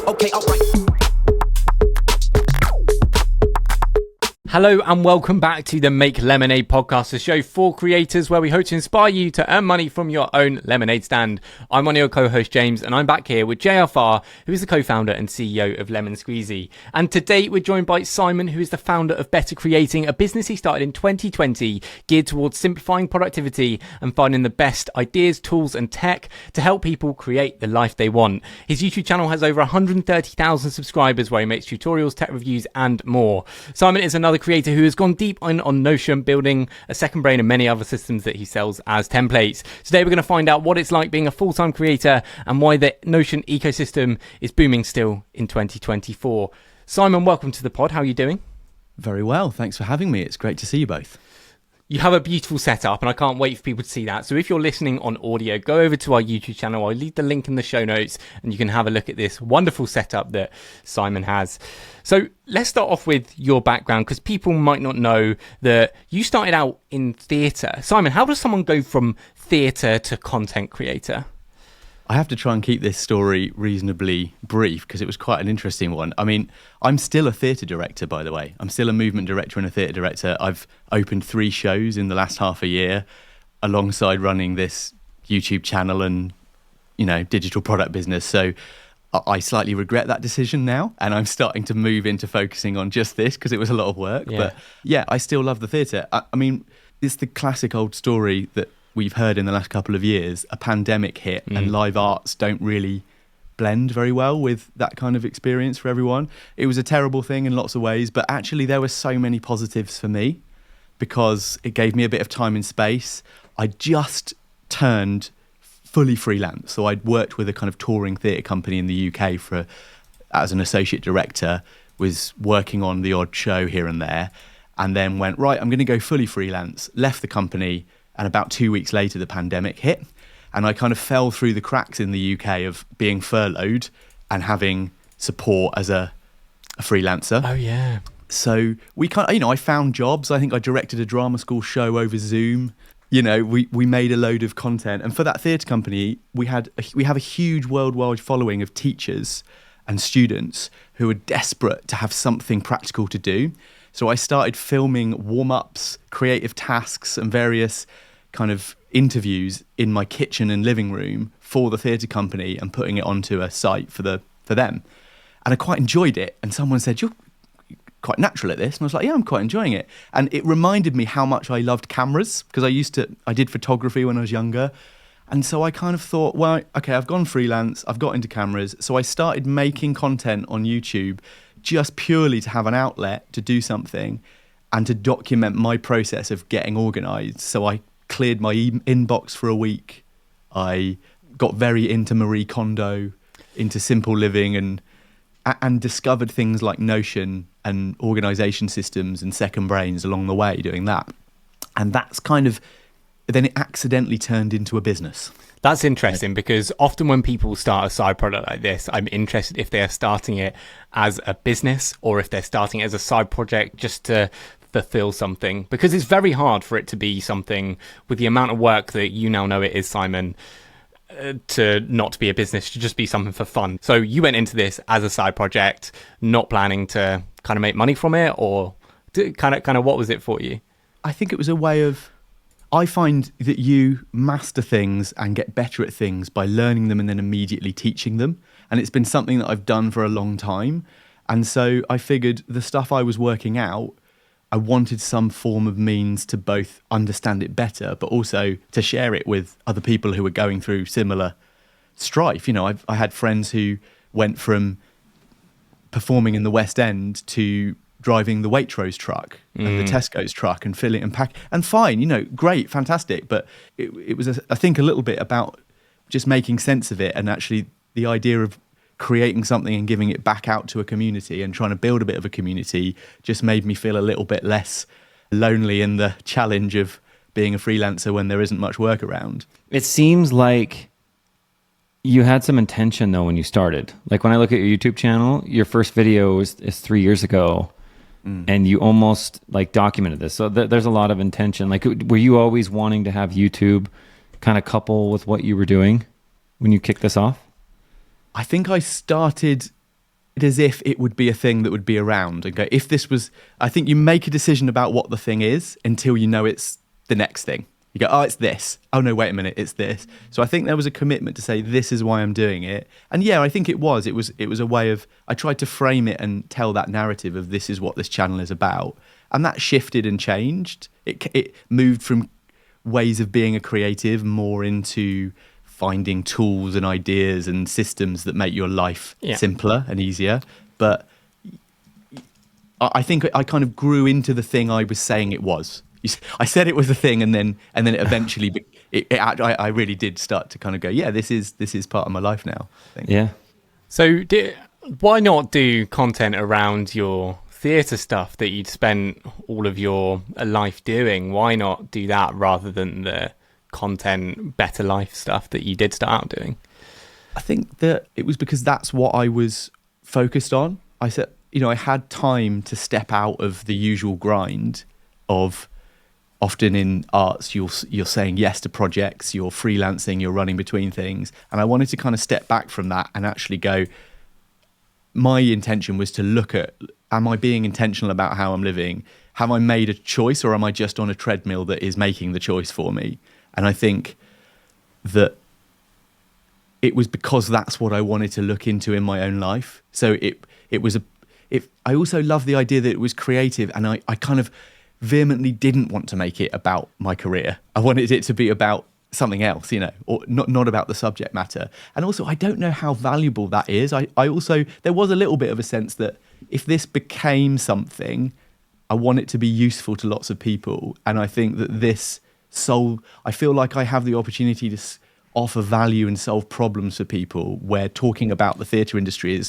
Okay, alright. Hello and welcome back to the Make Lemonade podcast, a show for creators where we hope to inspire you to earn money from your own lemonade stand. I'm one of your co-hosts, James, and I'm back here with JFR, who is the co-founder and CEO of Lemon Squeezy. And today we're joined by Simon, who is the founder of Better Creating, a business he started in 2020, geared towards simplifying productivity and finding the best ideas, tools and tech to help people create the life they want. His YouTube channel has over 130,000 subscribers where he makes tutorials, tech reviews and more. Simon is another creator who has gone deep on Notion, building a second brain and many other systems that he sells as templates. Today we're going to find out what it's like being a full-time creator and why the Notion ecosystem is booming still in 2024. Simon, welcome to the pod. How are you doing? Very well. Thanks for having me. It's great to see you both. You have a beautiful setup and I can't wait for people to see that. So if you're listening on audio, go over to our YouTube channel. I'll leave the link in the show notes and you can have a look at this wonderful setup that Simon has. So let's start off with your background because people might not know that you started out in theatre. Simon, how does someone go from theatre to content creator? I have to try and keep this story reasonably brief because it was quite an interesting one. I mean, I'm still a theatre director, by the way. I'm still a movement director and a theatre director. I've opened 3 shows in the last half a year alongside running this YouTube channel and, digital product business. So I slightly regret that decision now and I'm starting to move into focusing on just this because it was a lot of work. Yeah. But yeah, I still love the theatre. I mean, it's the classic old story that we've heard in the last couple of years. A pandemic hit and live arts don't really blend very well with that kind of experience for everyone. It was a terrible thing in lots of ways, but actually there were so many positives for me because it gave me a bit of time and space. I just turned fully freelance. So I'd worked with a kind of touring theatre company in the UK as an associate director, was working on the odd show here and there, and then went, right, I'm going to go fully freelance, left the company. And about 2 weeks later, the pandemic hit. And I kind of fell through the cracks in the UK of being furloughed and having support as a freelancer. Oh, yeah. So I found jobs. I think I directed a drama school show over Zoom. We made a load of content. And for that theatre company, we have a huge worldwide following of teachers and students who are desperate to have something practical to do. So I started filming warm-ups, creative tasks and various kind of interviews in my kitchen and living room for the theatre company and putting it onto a site for them. And I quite enjoyed it. And someone said, you're quite natural at this. And I was like, yeah, I'm quite enjoying it. And it reminded me how much I loved cameras because I did photography when I was younger. And so I kind of thought, well, okay, I've gone freelance, I've got into cameras. So I started making content on YouTube just purely to have an outlet to do something and to document my process of getting organised. So I cleared my inbox for a week. I got very into Marie Kondo, into simple living and discovered things like Notion and organisation systems and second brains along the way doing that. And that's then it accidentally turned into a business. That's interesting because often when people start a side product like this, I'm interested if they're starting it as a business or if they're starting it as a side project just to fulfill something, because it's very hard for it to be something with the amount of work that you now know it is, Simon, to not be a business, to just be something for fun. So you went into this as a side project, not planning to kind of make money from it, or kind of what was it for you? I think it was a way of, I find that you master things and get better at things by learning them and then immediately teaching them. And it's been something that I've done for a long time. And so I figured the stuff I was working out, I wanted some form of means to both understand it better, but also to share it with other people who were going through similar strife. I had friends who went from performing in the West End to driving the Waitrose truck and the Tesco's truck and filling and pack and fine, great, fantastic. But it was, I think, a little bit about just making sense of it and actually the idea of creating something and giving it back out to a community and trying to build a bit of a community just made me feel a little bit less lonely in the challenge of being a freelancer when there isn't much work around. It seems like you had some intention though when you started. Like when I look at your YouTube channel, your first video is 3 years ago. And you almost like documented this. So there's a lot of intention. Like, were you always wanting to have YouTube kind of couple with what you were doing when you kicked this off? I think I started as if it would be a thing that would be around and go, if this was, I think you make a decision about what the thing is until you know it's the next thing. You go, oh, it's this. Oh, no, wait a minute, it's this. So I think there was a commitment to say, this is why I'm doing it. And yeah, I think it was a way of, I tried to frame it and tell that narrative of this is what this channel is about. And that shifted and changed. It moved from ways of being a creative more into finding tools and ideas and systems that make your life simpler and easier. But I think I kind of grew into the thing I was saying it was. I said it was a thing, and then it eventually, I really did start to kind of go, yeah, this is part of my life now. I think. Yeah. So why not do content around your theatre stuff that you'd spent all of your life doing? Why not do that rather than the content, better life stuff that you did start out doing? I think that it was because that's what I was focused on. I said, I had time to step out of the usual grind of, often in arts, you're saying yes to projects, you're freelancing, you're running between things. And I wanted to kind of step back from that and actually go, my intention was to look at, am I being intentional about how I'm living? Have I made a choice, or am I just on a treadmill that is making the choice for me? And I think that it was because that's what I wanted to look into in my own life. So I also love the idea that it was creative, and I kind of vehemently didn't want to make it about my career. I wanted it to be about something else, or not about the subject matter. And also, I don't know how valuable that is. I also, there was a little bit of a sense that if this became something, I want it to be useful to lots of people. And I think that I feel like I have the opportunity to offer value and solve problems for people, where talking about the theatre industry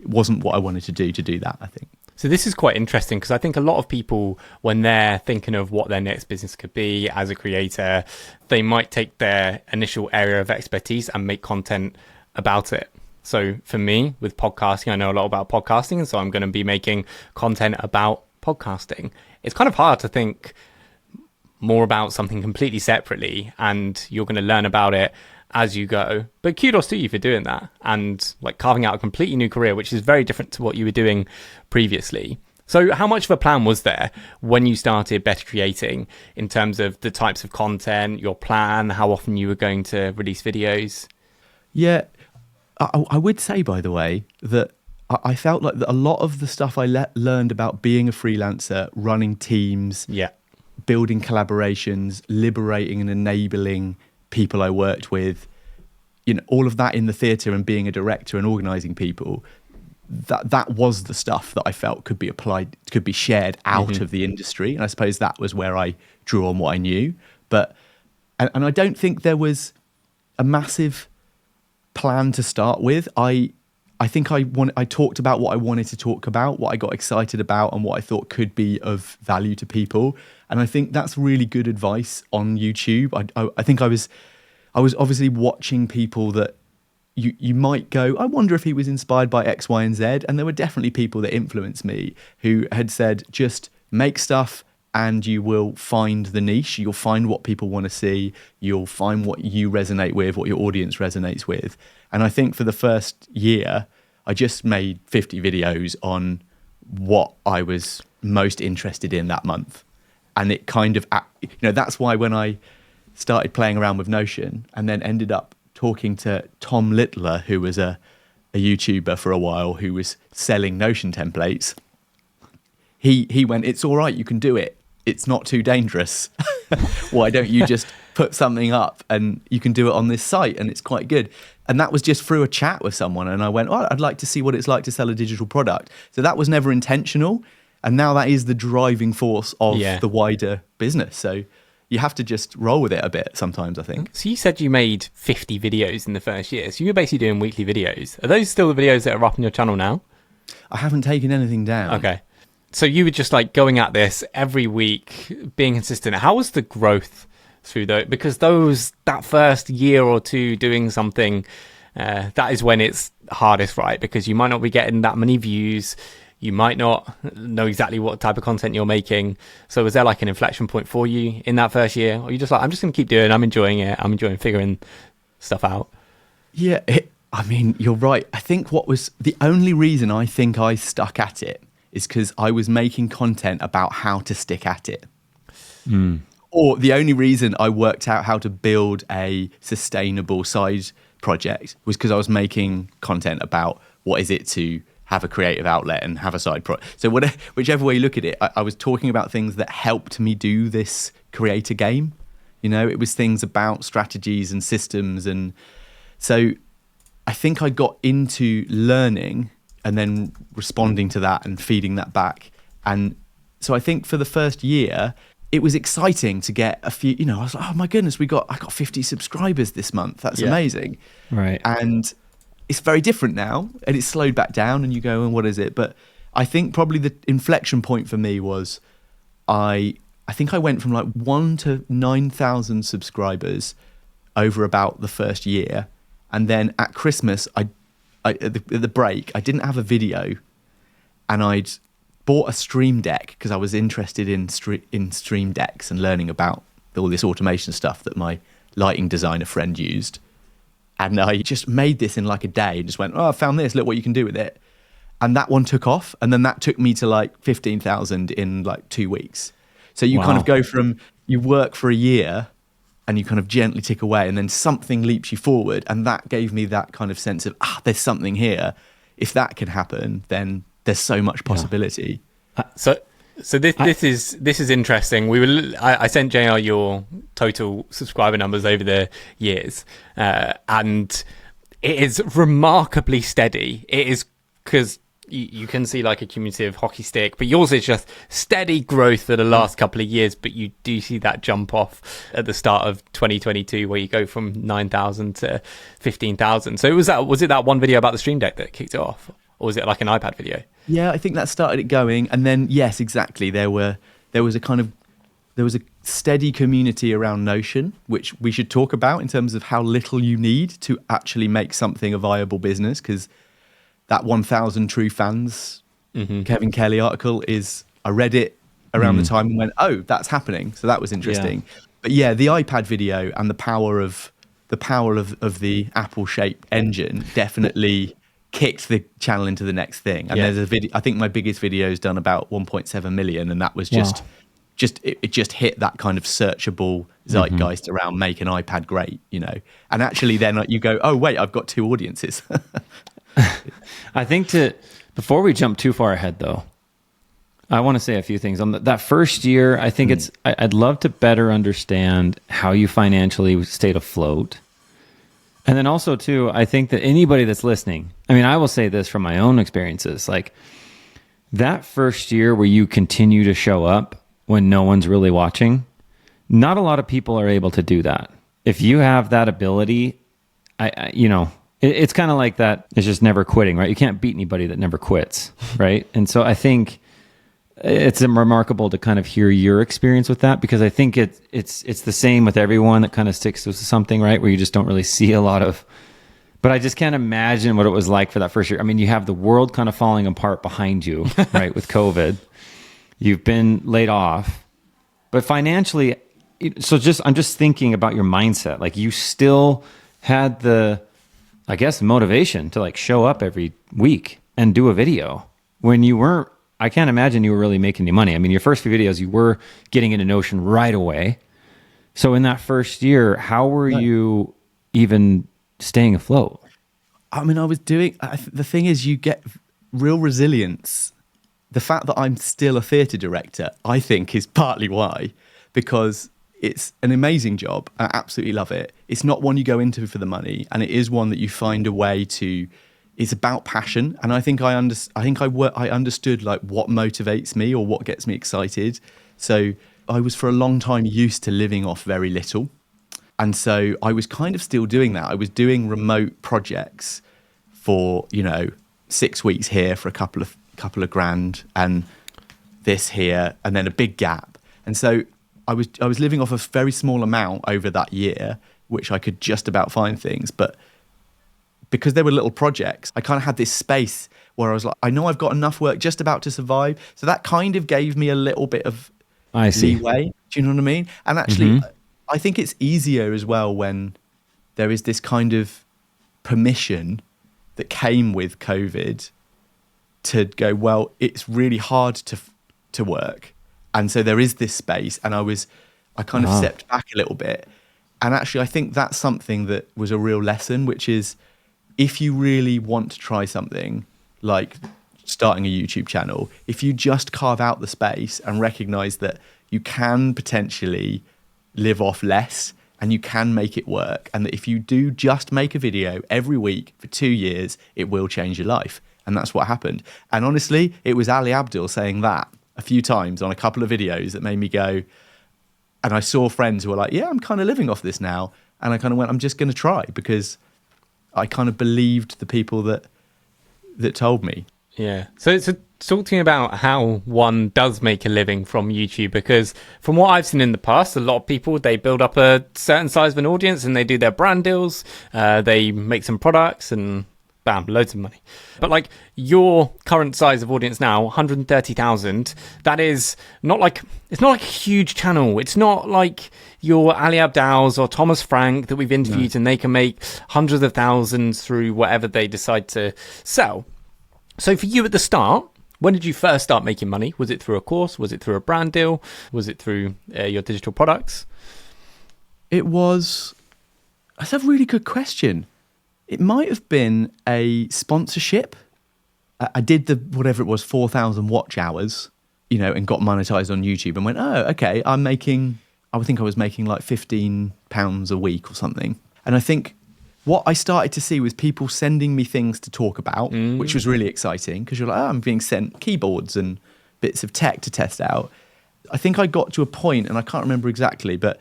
wasn't what I wanted to do that, I think. So this is quite interesting, because I think a lot of people, when they're thinking of what their next business could be as a creator, they might take their initial area of expertise and make content about it. So for me, with podcasting, I know a lot about podcasting, and so I'm going to be making content about podcasting. It's kind of hard to think more about something completely separately, and you're going to learn about it as you go. But kudos to you for doing that and like carving out a completely new career, which is very different to what you were doing previously. So how much of a plan was there when you started Better Creating in terms of the types of content, your plan, how often you were going to release videos? Yeah, I would say, by the way, that I felt like that a lot of the stuff I learned about being a freelancer, running teams, building collaborations, liberating and enabling people I worked with, all of that in the theatre and being a director and organising people, that was the stuff that I felt could be applied, could be shared out of the industry. And I suppose that was where I drew on what I knew. But, and I don't think there was a massive plan to start with. I think I talked about what I wanted to talk about, what I got excited about, and what I thought could be of value to people. And I think that's really good advice on YouTube. I think I was obviously watching people that you might go, I wonder if he was inspired by X, Y, and Z. And there were definitely people that influenced me who had said, just make stuff and you will find the niche. You'll find what people want to see. You'll find what you resonate with, what your audience resonates with. And I think for the first year, I just made 50 videos on what I was most interested in that month. And it kind of, that's why when I started playing around with Notion and then ended up talking to Tom Littler, who was a YouTuber for a while, who was selling Notion templates, he went, it's all right, you can do it. It's not too dangerous. Why don't you just put something up and you can do it on this site and it's quite good. And that was just through a chat with someone. And I went, I'd like to see what it's like to sell a digital product. So that was never intentional. And now that is the driving force of the wider business. So you have to just roll with it a bit sometimes, I think. So you said you made 50 videos in the first year. So you were basically doing weekly videos. Are those still the videos that are up on your channel now? I haven't taken anything down. Okay. So you were just like going at this every week, being consistent. How was the growth through those? Because that first year or two doing something, that is when it's hardest, right? Because you might not be getting that many views. You might not know exactly what type of content you're making. So was there like an inflection point for you in that first year? Or you just like, I'm just going to keep doing it. I'm enjoying it. I'm enjoying figuring stuff out. Yeah, I mean, you're right. I think what was the only reason I think I stuck at it is because I was making content about how to stick at it. Or the only reason I worked out how to build a sustainable side project was because I was making content about what is it to have a creative outlet and have a side project. So whichever way you look at it, I was talking about things that helped me do this creator game. You know, it was things about strategies and systems. And so I think I got into learning and then responding to that and feeding that back. And so I think for the first year, it was exciting to get a few, you know, I was like, oh my goodness, I got 50 subscribers this month. That's amazing. Right. And it's very different now, and it's slowed back down, and you go, and what is it? But I think probably the inflection point for me was I think I went from like 1 to 9,000 subscribers over about the first year. And then at Christmas, at the break, I didn't have a video, and I'd bought a stream deck because I was interested in stream decks and learning about all this automation stuff that my lighting designer friend used. And I just made this in like a day and just went, oh, I found this, look what you can do with it. And that one took off. And then that took me to like 15,000 in like 2 weeks. So you kind of go from, you work for a year and you kind of gently tick away, and then something leaps you forward. And that gave me that kind of sense of, there's something here. If that can happen, then there's so much possibility. So this is interesting. I sent JR your total subscriber numbers over the years, and it is remarkably steady. It is because you can see like a cumulative hockey stick, but yours is just steady growth for the last couple of years. But you do see that jump off at the start of 2022 where you go from 9,000 to 15,000. So was it that one video about the Stream Deck that kicked it off? Or was it like an iPad video? Yeah, I think that started it going. And then, yes, exactly. There was a steady community around Notion, which we should talk about in terms of how little you need to actually make something a viable business. Because that 1,000 True Fans Kevin Kelly article I read it around the time and went, oh, that's happening. So that was interesting. Yeah. But yeah, the iPad video and the power of the Apple-shaped engine definitely kicked the channel into the next thing. And there's a video, I think my biggest video is done about 1.7 million, and that was it just hit that kind of searchable zeitgeist around make an iPad great, you know. And actually then you go, oh wait, I've got 2 audiences. I think before we jump too far ahead though, I want to say a few things on that first year. I think I'd love to better understand how you financially stayed afloat. And then also too, I think that anybody that's listening, I mean, I will say this from my own experiences, like that first year where you continue to show up when no one's really watching, not a lot of people are able to do that. If you have that ability, it's kind of like that. It's just never quitting, right? You can't beat anybody that never quits, right? And so I think it's remarkable to kind of hear your experience with that, because I think it's the same with everyone that kind of sticks to something, right? Where you just don't really see a lot of, but I just can't imagine what it was like for that first year. I mean, you have the world kind of falling apart behind you, right? With COVID, you've been laid off, but financially, I'm just thinking about your mindset. Like you still had the, I guess, motivation to like show up every week and do a video when you weren't, I can't imagine you were really making any money. I mean, your first few videos, you were getting into Notion right away. So in that first year, how were you even staying afloat? I mean, the thing is, you get real resilience. The fact that I'm still a theatre director, I think, is partly why, because it's an amazing job. I absolutely love it. It's not one you go into for the money, and it is one that you find a way to. It's about passion, and I think I understood like what motivates me or what gets me excited. So I was for a long time used to living off very little, and so I was kind of still doing that. I was doing remote projects for 6 weeks here for a couple of grand, and this here, and then a big gap. And so I was living off a very small amount over that year, which I could just about find things, but because there were little projects, I kind of had this space where I was like, I know I've got enough work just about to survive. So that kind of gave me a little bit of leeway. Do you know what I mean? And actually, I think it's easier as well when there is this kind of permission that came with COVID to go, well, it's really hard to work. And so there is this space. And I kind of stepped back a little bit. And actually, I think that's something that was a real lesson, which is if you really want to try something like starting a YouTube channel, if you just carve out the space and recognize that you can potentially live off less and you can make it work, and that if you do just make a video every week for 2 years, it will change your life. And that's what happened. And honestly, it was Ali Abdul saying that a few times on a couple of videos that made me go, and I saw friends who were like, yeah, I'm kind of living off this now. And I kind of went, I'm just going to try, because I kind of believed the people that told me. Yeah. So talk to me about how one does make a living from YouTube, because from what I've seen in the past, a lot of people, they build up a certain size of an audience and they do their brand deals. They make some products and bam, loads of money. But like your current size of audience now, 130,000, that is not like, it's not like a huge channel. It's not like your Ali Abdals or Thomas Frank that we've interviewed and they can make hundreds of thousands through whatever they decide to sell. So for you at the start, when did you first start making money? Was it through a course? Was it through a brand deal? Was it through your digital products? That's a really good question. It might have been a sponsorship. I did whatever it was, 4,000 watch hours, and got monetized on YouTube and went, oh, okay, I think I was making like £15 a week or something. And I think what I started to see was people sending me things to talk about, which was really exciting, because you're like, I'm being sent keyboards and bits of tech to test out. I think I got to a point, and I can't remember exactly, but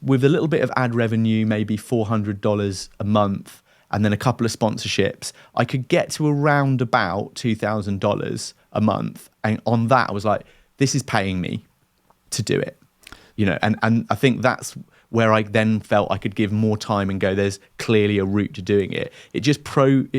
with a little bit of ad revenue, maybe $400 a month, and then a couple of sponsorships, I could get to around about $2,000 a month. And on that, I was like, this is paying me to do it. And I think that's where I then felt I could give more time and go, there's clearly a route to doing it. It just proved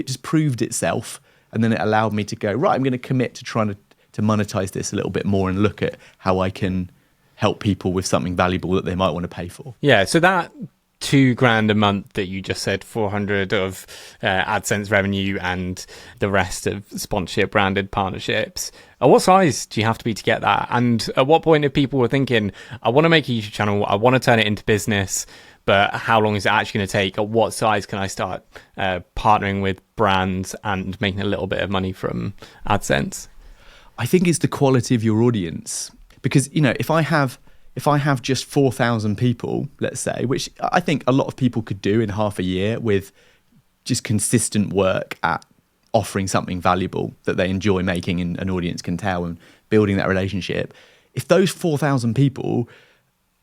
itself. And then it allowed me to go, right, I'm going to commit to trying to monetize this a little bit more and look at how I can help people with something valuable that they might want to pay for. Yeah. So that $2,000 a month that you just said, 400 of AdSense revenue and the rest of sponsorship branded partnerships. At what size do you have to be to get that? And at what point if people were thinking, I want to make a YouTube channel, I want to turn it into business, but how long is it actually going to take? At what size can I start partnering with brands and making a little bit of money from AdSense? I think it's the quality of your audience, because, if I have just 4,000 people, let's say, which I think a lot of people could do in half a year with just consistent work at offering something valuable that they enjoy making and an audience can tell, and building that relationship. If those 4,000 people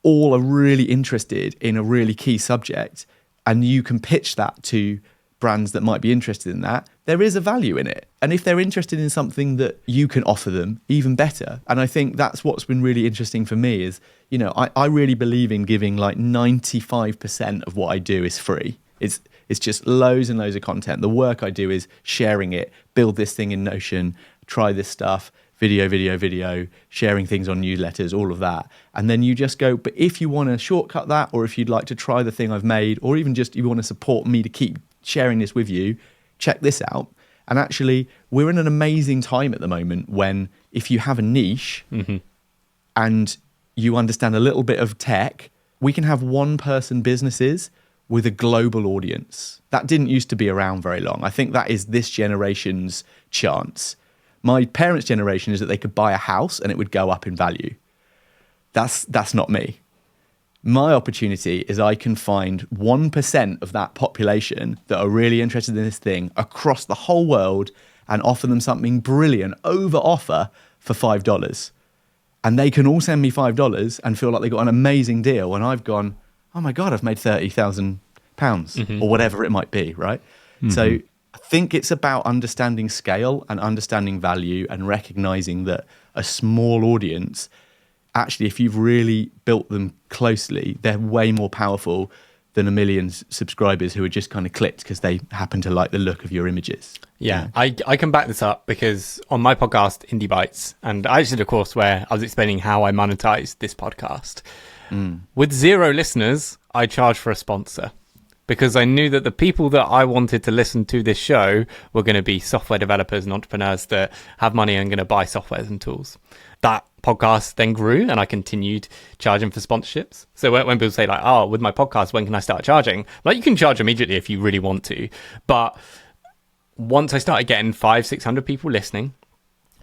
all are really interested in a really key subject and you can pitch that to brands that might be interested in that, there is a value in it. And if they're interested in something that you can offer them, even better. And I think that's what's been really interesting for me is, I really believe in giving like 95% of what I do is free. It's just loads and loads of content. The work I do is sharing it, build this thing in Notion, try this stuff, video, sharing things on newsletters, all of that. And then you just go, but if you want to shortcut that, or if you'd like to try the thing I've made, or even just you want to support me to keep sharing this with you, check this out. And actually, we're in an amazing time at the moment when if you have a niche and you understand a little bit of tech, we can have one-person businesses with a global audience. That didn't used to be around very long. I think that is this generation's chance. My parents' generation is that they could buy a house and it would go up in value. That's not me. My opportunity is I can find 1% of that population that are really interested in this thing across the whole world and offer them something brilliant over offer for $5. And they can all send me $5 and feel like they got an amazing deal. And I've gone, oh my God, I've made £30,000 or whatever it might be, right? So I think it's about understanding scale and understanding value and recognizing that a small audience, actually, if you've really built them closely, they're way more powerful than a million subscribers who are just kind of clicked because they happen to like the look of your images. Yeah, I can back this up because on my podcast, Indie Bites, and I just did a course where I was explaining how I monetize this podcast. With 0 listeners, I charge for a sponsor. because I knew that the people that I wanted to listen to this show were going to be software developers and entrepreneurs that have money and going to buy softwares and tools. That podcast then grew, and I continued charging for sponsorships. So when people say like, oh, with my podcast, when can I start charging? Like, you can charge immediately if you really want to. But once I started getting 500-600 people listening,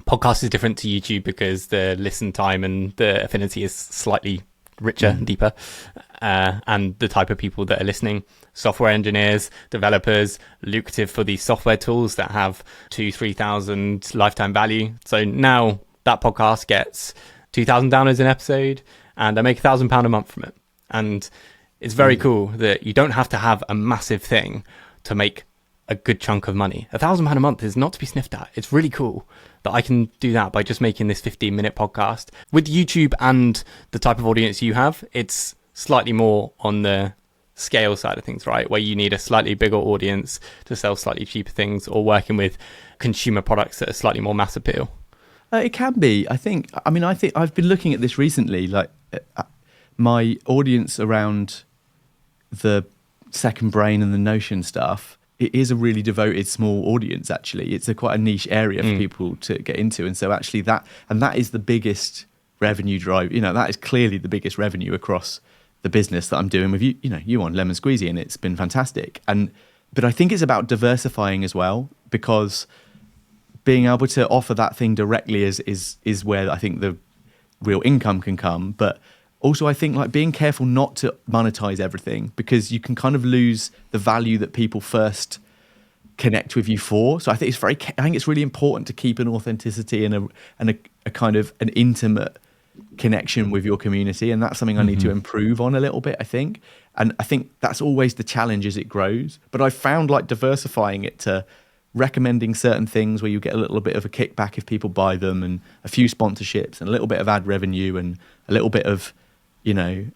podcast is different to YouTube because the listen time and the affinity is slightly richer and deeper, and the type of people that are listening, software engineers, developers, lucrative for these software tools that have 2,000-3,000 lifetime value. So now that podcast gets 2,000 downloads an episode, and I make £1,000 a month from it. And it's very cool that you don't have to have a massive thing to make a good chunk of money. £1,000 a month is not to be sniffed at. It's really cool that I can do that by just making this 15-minute podcast. With YouTube and the type of audience you have, it's slightly more on the scale side of things, right? Where you need a slightly bigger audience to sell slightly cheaper things, or working with consumer products that are slightly more mass appeal. It can be. I think I've been looking at this recently, like my audience around the Second Brain and the Notion stuff. It is a really devoted small audience, actually. It's quite a niche area for people to get into. And so actually that is the biggest revenue drive. That is clearly the biggest revenue across the business that I'm doing with you on Lemon Squeezy, and it's been fantastic. But I think it's about diversifying as well, because being able to offer that thing directly is where I think the real income can come. But also, I think like being careful not to monetize everything, because you can kind of lose the value that people first connect with you for. So I think it's really important to keep an authenticity and a kind of an intimate connection with your community, and that's something I need to improve on a little bit, I think. And I think that's always the challenge as it grows. But I've found like diversifying it to recommending certain things where you get a little bit of a kickback if people buy them, and a few sponsorships, and a little bit of ad revenue, and a little bit of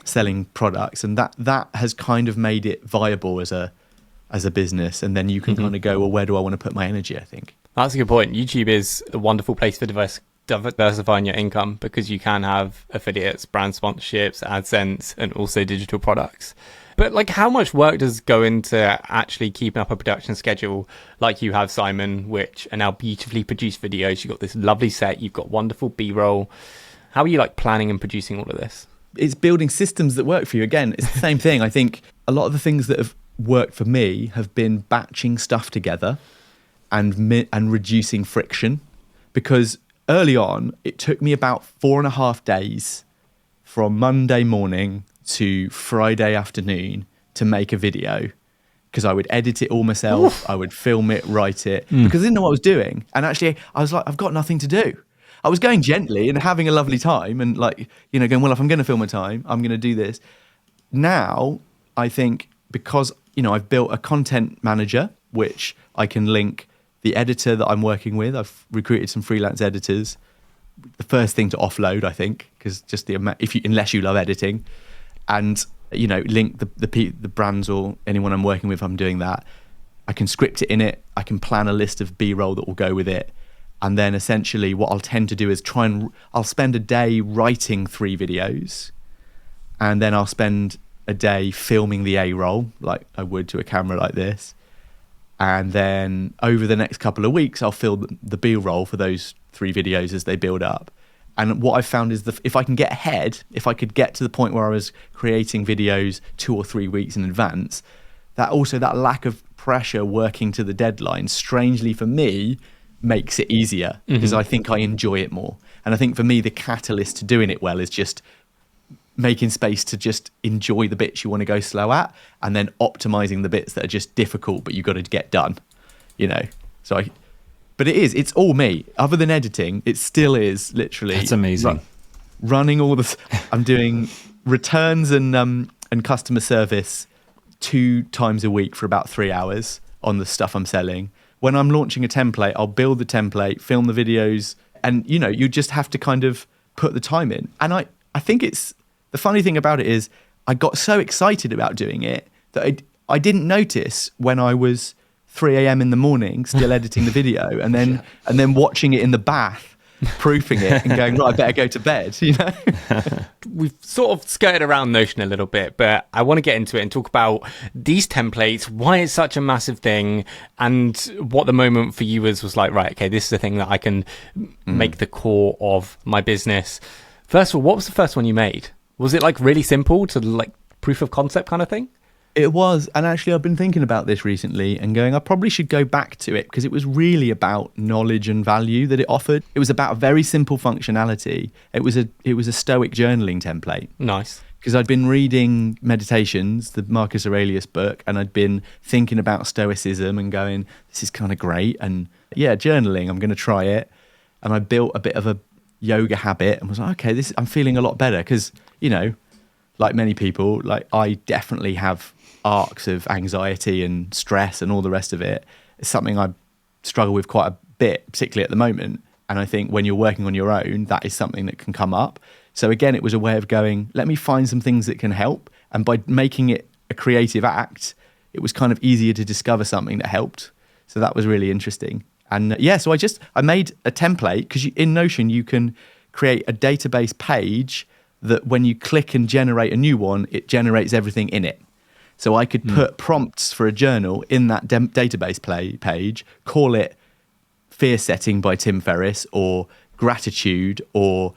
selling products, and that has kind of made it viable as a business. And then you can kind of go, well, where do I want to put my energy? I think that's a good point. YouTube is a wonderful place for diversifying your income, because you can have affiliates, brand sponsorships, AdSense, and also digital products. But like, how much work does go into actually keeping up a production schedule like you have, Simon, which are now beautifully produced videos? You've got this lovely set, you've got wonderful B-roll. How are you like planning and producing all of this? It's building systems that work for you. Again, it's the same thing. I think a lot of the things that have worked for me have been batching stuff together and reducing friction, because early on, it took me about 4.5 days from Monday morning to Friday afternoon to make a video, because I would edit it all myself. Oof. I would film it, write it, because I didn't know what I was doing. And actually, I was like, I've got nothing to do. I was going gently and having a lovely time, and like, going, well, if I'm going to film a time, I'm going to do this. Now, I think because, I've built a content manager, which I can link the editor that I'm working with. I've recruited some freelance editors. The first thing to offload, I think, because just unless you love editing, and link the brands or anyone I'm working with. I'm doing that. I can script it in it. I can plan a list of B-roll that will go with it, and then essentially what I'll tend to do is I'll spend a day writing 3 videos, and then I'll spend a day filming the A-roll like I would to a camera like this. And then over the next couple of weeks, I'll film the B-roll for those 3 videos as they build up. And what I've found is if I can get ahead, if I could get to the point where I was creating videos 2 or 3 weeks in advance, that lack of pressure working to the deadline, strangely for me, makes it easier, because I think I enjoy it more. And I think for me, the catalyst to doing it well is just making space to just enjoy the bits you want to go slow at, and then optimizing the bits that are just difficult but you've got to get done, but it's all me. Other than editing, it still is literally. That's amazing. Running all this. I'm doing returns and customer service 2 times a week for about 3 hours on the stuff I'm selling. When I'm launching a template, I'll build the template, film the videos, and you just have to kind of put the time in. And I think it's the funny thing about it is I got so excited about doing it that I didn't notice when I was 3 a.m. in the morning still editing the video, and then watching it in the bath proofing it and going, right, I better go to bed, you know? We've sort of skirted around Notion a little bit, but I want to get into it and talk about these templates, why it's such a massive thing, and what the moment for you was like, right, okay, this is the thing that I can make the core of my business. First of all, what was the first one you made? Was it like really simple to like proof of concept kind of thing? It was. And actually, I've been thinking about this recently and going, I probably should go back to it because it was really about knowledge and value that it offered. It was about a very simple functionality. It was a Stoic journaling template. Nice. Because I'd been reading Meditations, the Marcus Aurelius book, and I'd been thinking about Stoicism and going, this is kind of great. And yeah, journaling, I'm going to try it. And I built a bit of a yoga habit and was like, okay, I'm feeling a lot better because, you know, like many people, like I definitely have arcs of anxiety and stress and all the rest of it. It's something I struggle with quite a bit, particularly at the moment. And I think when you're working on your own, that is something that can come up. So again, it was a way of going, let me find some things that can help. And by making it a creative act, it was kind of easier to discover something that helped. So that was really interesting. And so I made a template because in Notion, you can create a database page that when you click and generate a new one, it generates everything in it. So I could put prompts for a journal in that database page, call it Fear Setting by Tim Ferriss or Gratitude or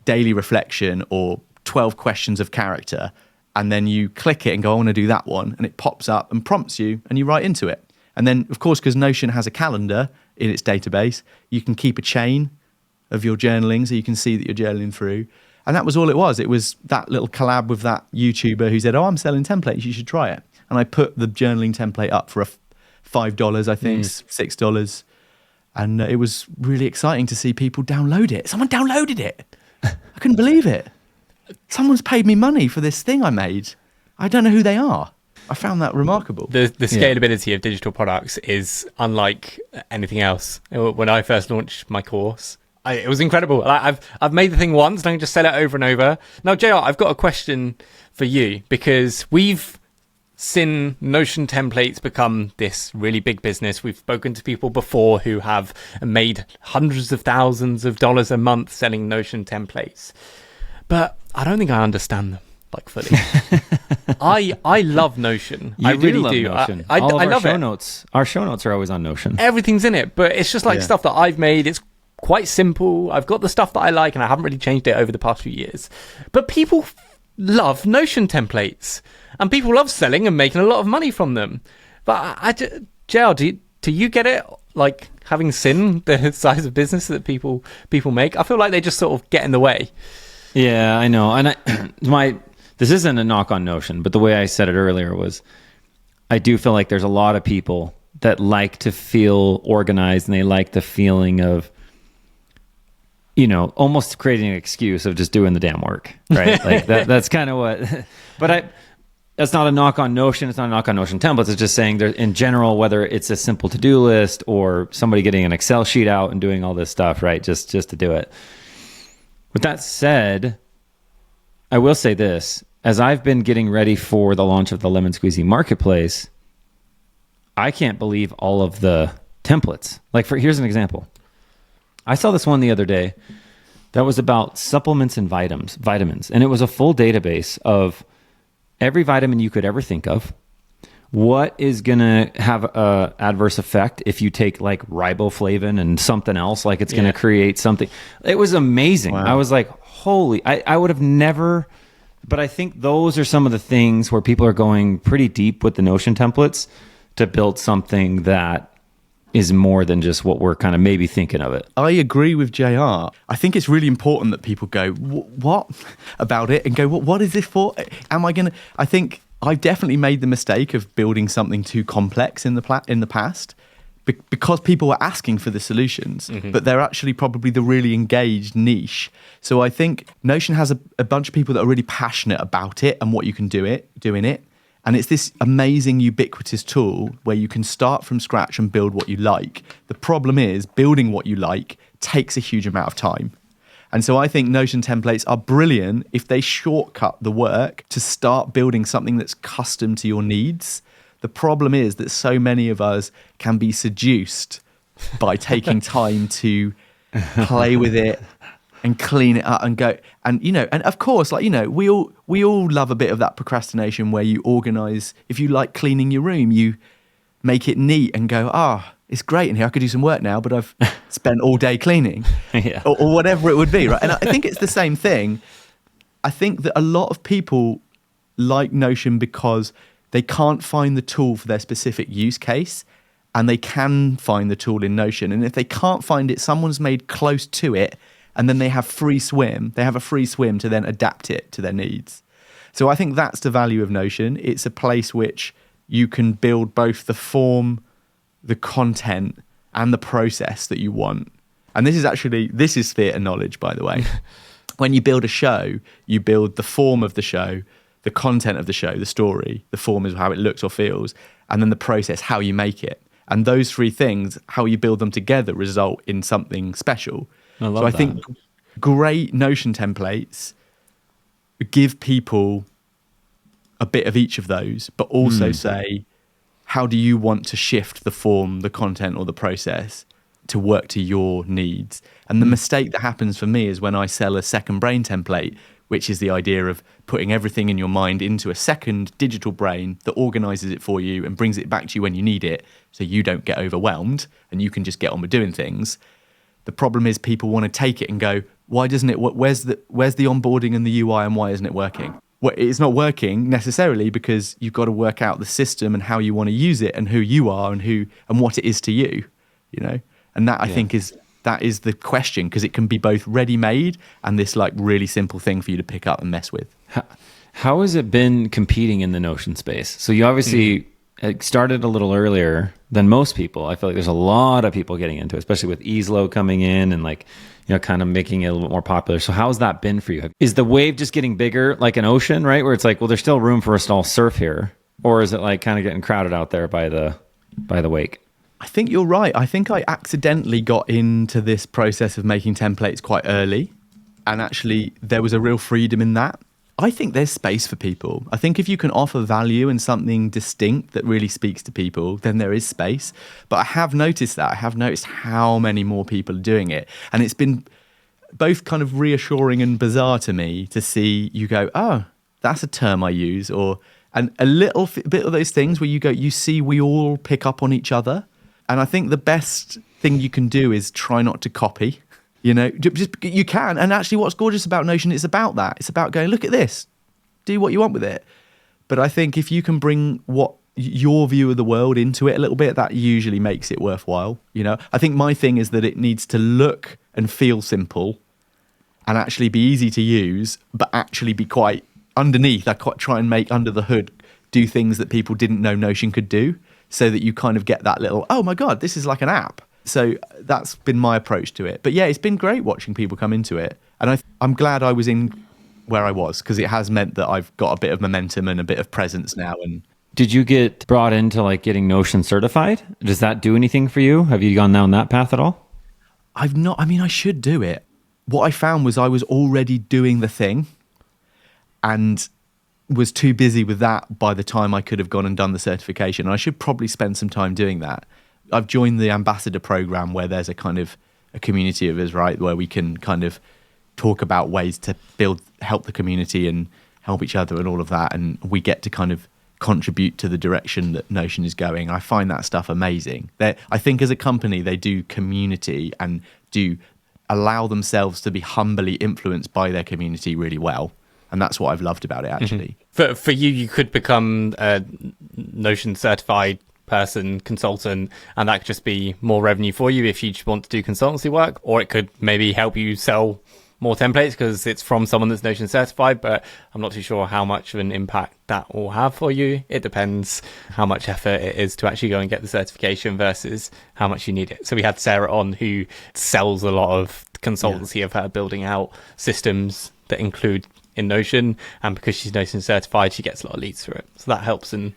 Daily Reflection or 12 Questions of Character. And then you click it and go, I want to do that one. And it pops up and prompts you and you write into it. And then, of course, because Notion has a calendar in its database, you can keep a chain of your journaling so you can see that you're journaling through. And that was all it was. It was that little collab with that YouTuber who said, oh, I'm selling templates, you should try it. And I put the journaling template up for $5, I think, $6. And it was really exciting to see people download it. Someone downloaded it. I couldn't believe it. Someone's paid me money for this thing I made. I don't know who they are. I found that remarkable. The scalability of digital products is unlike anything else. When I first launched my course, it was incredible. I've made the thing once and I can just sell it over and over. Now, JR, I've got a question for you because we've seen Notion templates become this really big business. We've spoken to people before who have made hundreds of thousands of dollars a month selling Notion templates. But I don't think I understand them like fully. I love Notion. I really love do. Notion. I All of love our show it. notes. Our show notes are always on Notion. Everything's in it, but it's just like stuff that I've made. It's quite simple. I've got the stuff that I like and I haven't really changed it over the past few years. But people love Notion templates and people love selling and making a lot of money from them. But JL, do you get it? Like having seen the size of business that people make, I feel like they just sort of get in the way. Yeah, I know. And this isn't a knock on Notion, but the way I said it earlier was I do feel like there's a lot of people that like to feel organized and they like the feeling of, you know, almost creating an excuse of just doing the damn work, right? Like that's kind of what, but that's not a knock on Notion. It's not a knock on Notion templates. It's just saying there in general, whether it's a simple to-do list or somebody getting an Excel sheet out and doing all this stuff, right? Just to do it. With that said, I will say this, as I've been getting ready for the launch of the Lemon Squeezy Marketplace, I can't believe all of the templates. Like here's an example. I saw this one the other day that was about supplements and vitamins. And it was a full database of every vitamin you could ever think of. What is going to have a adverse effect if you take like riboflavin and something else, like it's going to create something. It was amazing. Wow. I was like, holy, I would have never, but I think those are some of the things where people are going pretty deep with the Notion templates to build something that is more than just what we're kind of maybe thinking of it. I agree with JR. I think it's really important that people go, what about it? And go, what is this for? I think I've definitely made the mistake of building something too complex in the past because people were asking for the solutions, but they're actually probably the really engaged niche. So I think Notion has a bunch of people that are really passionate about it and what you can do in it. And it's this amazing ubiquitous tool where you can start from scratch and build what you like. The problem is building what you like takes a huge amount of time. And so I think Notion templates are brilliant if they shortcut the work to start building something that's custom to your needs. The problem is that so many of us can be seduced by taking time to play with it, and clean it up and go. And and of course, like we all love a bit of that procrastination where you organize. If you like cleaning your room, you make it neat and go, it's great in here. I could do some work now, but I've spent all day cleaning, Yeah. or whatever it would be, right? And I think it's the same thing. I think that a lot of people like Notion because they can't find the tool for their specific use case, and they can find the tool in Notion. And if they can't find it, someone's made close to it, and then they have free swim. They have a free swim to then adapt it to their needs. So I think that's the value of Notion. It's a place which you can build both the form, the content, and the process that you want. And this is theatre knowledge, by the way. When you build a show, you build the form of the show, the content of the show, the story. The form is how it looks or feels, and then the process, how you make it. And those three things, how you build them together, result in something special. I think great Notion templates give people a bit of each of those, but also say, how do you want to shift the form, the content, or the process to work to your needs? And the mistake that happens for me is when I sell a second brain template, which is the idea of putting everything in your mind into a second digital brain that organizes it for you and brings it back to you when you need it, so you don't get overwhelmed and you can just get on with doing things. The problem is people want to take it and go, why doesn't it, where's the onboarding and the UI, and why isn't it working? Well, it's not working necessarily because you've got to work out the system and how you want to use it and who you are and what it is to you, And that I think is the question, because it can be both ready-made and this like really simple thing for you to pick up and mess with. How has it been competing in the Notion space? So you obviously started a little earlier than most people. I feel like there's a lot of people getting into it, especially with Easlo coming in and kind of making it a little bit more popular. So how's that been for you? Is the wave just getting bigger like an ocean, right? Where it's like, well, there's still room for us to all surf here. Or is it like kind of getting crowded out there by the wake? I think you're right. I think I accidentally got into this process of making templates quite early. And actually, there was a real freedom in that. I think there's space for people. I think if you can offer value and something distinct that really speaks to people, then there is space. But I have noticed that. I have noticed how many more people are doing it. And it's been both kind of reassuring and bizarre to me to see you go, oh, that's a term I use. And a little bit of those things where you go, you see we all pick up on each other. And I think the best thing you can do is try not to copy. Just you can. And actually what's gorgeous about Notion, it's about that. It's about going, look at this, do what you want with it. But I think if you can bring what your view of the world into it a little bit, that usually makes it worthwhile. I think my thing is that it needs to look and feel simple and actually be easy to use, but actually be quite underneath. I quite try and make under the hood, do things that people didn't know Notion could do, so that you kind of get that little, oh my God, this is like an app. So that's been my approach to it. But yeah, it's been great watching people come into it. And I'm glad I was in where I was, because it has meant that I've got a bit of momentum and a bit of presence now. And did you get brought into like getting Notion certified? Does that do anything for you? Have you gone down that path at all? I've not. I mean, I should do it. What I found was I was already doing the thing and was too busy with that by the time I could have gone and done the certification. I should probably spend some time doing that. I've joined the ambassador program where there's a kind of a community of us, right, where we can kind of talk about ways to help the community and help each other and all of that. And we get to kind of contribute to the direction that Notion is going. I find that stuff amazing. I think as a company, they do community and do allow themselves to be humbly influenced by their community really well. And that's what I've loved about it, actually. Mm-hmm. For you, you could become a Notion certified person, consultant, and that could just be more revenue for you if you just want to do consultancy work, or it could maybe help you sell more templates because it's from someone that's Notion certified, but I'm not too sure how much of an impact that will have for you. It depends how much effort it is to actually go and get the certification versus how much you need it. So we had Sarah on, who sells a lot of consultancy of her building out systems that include in Notion, and because she's Notion certified, she gets a lot of leads through it. So that helps in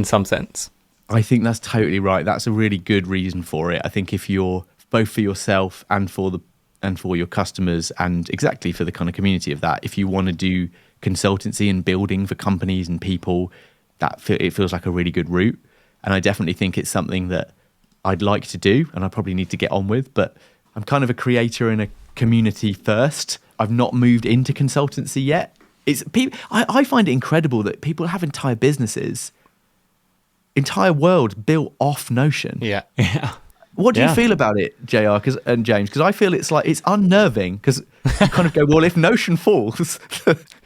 some sense. I think that's totally right. That's a really good reason for it. I think if you're both for yourself and for your customers, and exactly for the kind of community of that, if you want to do consultancy and building for companies and people, it feels like a really good route. And I definitely think it's something that I'd like to do and I probably need to get on with, but I'm kind of a creator in a community first. I've not moved into consultancy yet. I find it incredible that people have entire businesses, entire worlds built off Notion. Yeah. What do you feel about it, JR and James? Because I feel it's unnerving because you kind of go, well, if Notion falls.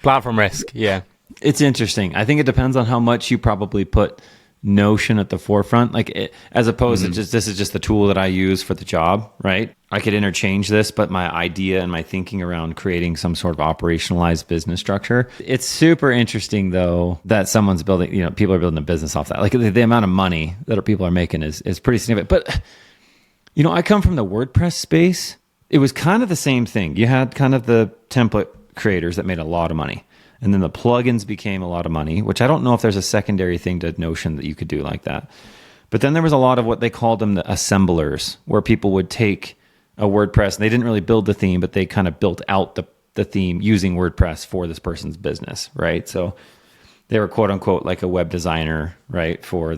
Platform risk. Yeah. It's interesting. I think it depends on how much you probably put Notion at the forefront, as opposed to this is just the tool that I use for the job, right? I could interchange this, but my idea and my thinking around creating some sort of operationalized business structure. It's super interesting though that someone's building, people are building a business off that. Like the amount of money that people are making is pretty significant. But I come from the WordPress space. It was kind of the same thing. You had kind of the template creators that made a lot of money. And then the plugins became a lot of money, which I don't know if there's a secondary thing to Notion that you could do like that. But then there was a lot of what they called them the assemblers, where people would take a WordPress and they didn't really build the theme, but they kind of built out the theme using WordPress for this person's business, right? So they were quote unquote like a web designer, right? For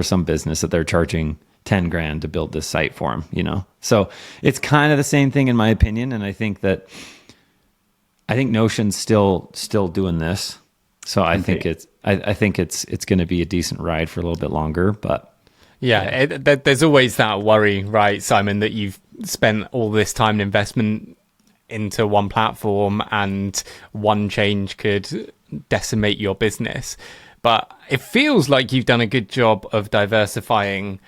some business that they're charging 10 grand to build this site for them, So it's kind of the same thing in my opinion. And I think Notion's still doing this. So I think it's going to be a decent ride for a little bit longer, but there's always that worry, right, Simon, that you've spent all this time and investment into one platform and one change could decimate your business. But it feels like you've done a good job of diversifying,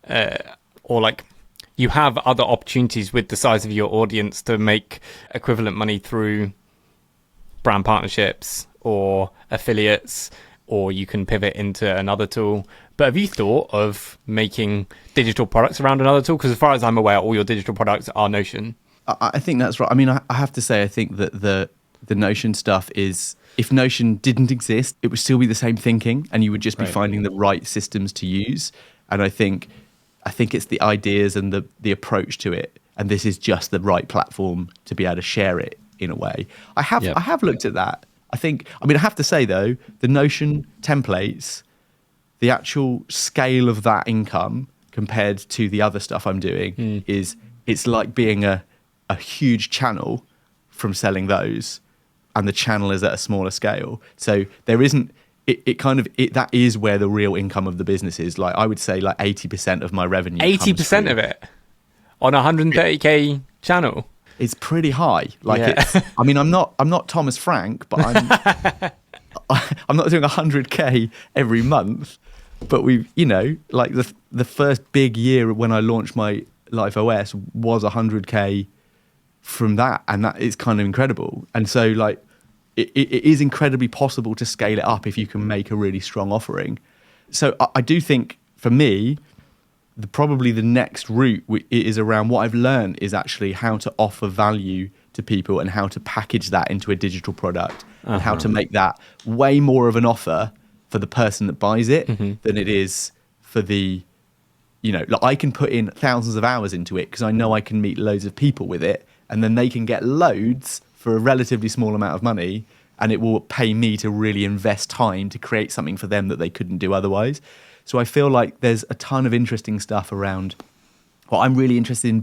you have other opportunities with the size of your audience to make equivalent money through brand partnerships or affiliates, or you can pivot into another tool. But have you thought of making digital products around another tool? Because as far as I'm aware, all your digital products are Notion. I think that's right. I mean, I have to say, I think that the Notion stuff is, if Notion didn't exist, it would still be the same thinking and you would just be finding the right systems to use. And I think it's the ideas and the approach to it. And this is just the right platform to be able to share it in a way. I have looked at that. I have to say though, the Notion templates, the actual scale of that income compared to the other stuff I'm doing it's like being a huge channel from selling those, and the channel is at a smaller scale. So there isn't, that is where the real income of the business is. Like I would say like 80% of my revenue. 80% of it on a 130k channel. It's pretty high. I'm not Thomas Frank, but I'm not doing 100k every month. But the first big year when I launched my Life OS was 100k from that, and that is kind of incredible. And so it is incredibly possible to scale it up if you can make a really strong offering. So I do think for me, probably the next route is around what I've learned is actually how to offer value to people and how to package that into a digital product and how to make that way more of an offer for the person that buys it than it is for the, I can put in thousands of hours into it because I know I can meet loads of people with it, and then they can get loads for a relatively small amount of money, and it will pay me to really invest time to create something for them that they couldn't do otherwise. So I feel like there's a ton of interesting stuff around. Well, I'm really interested in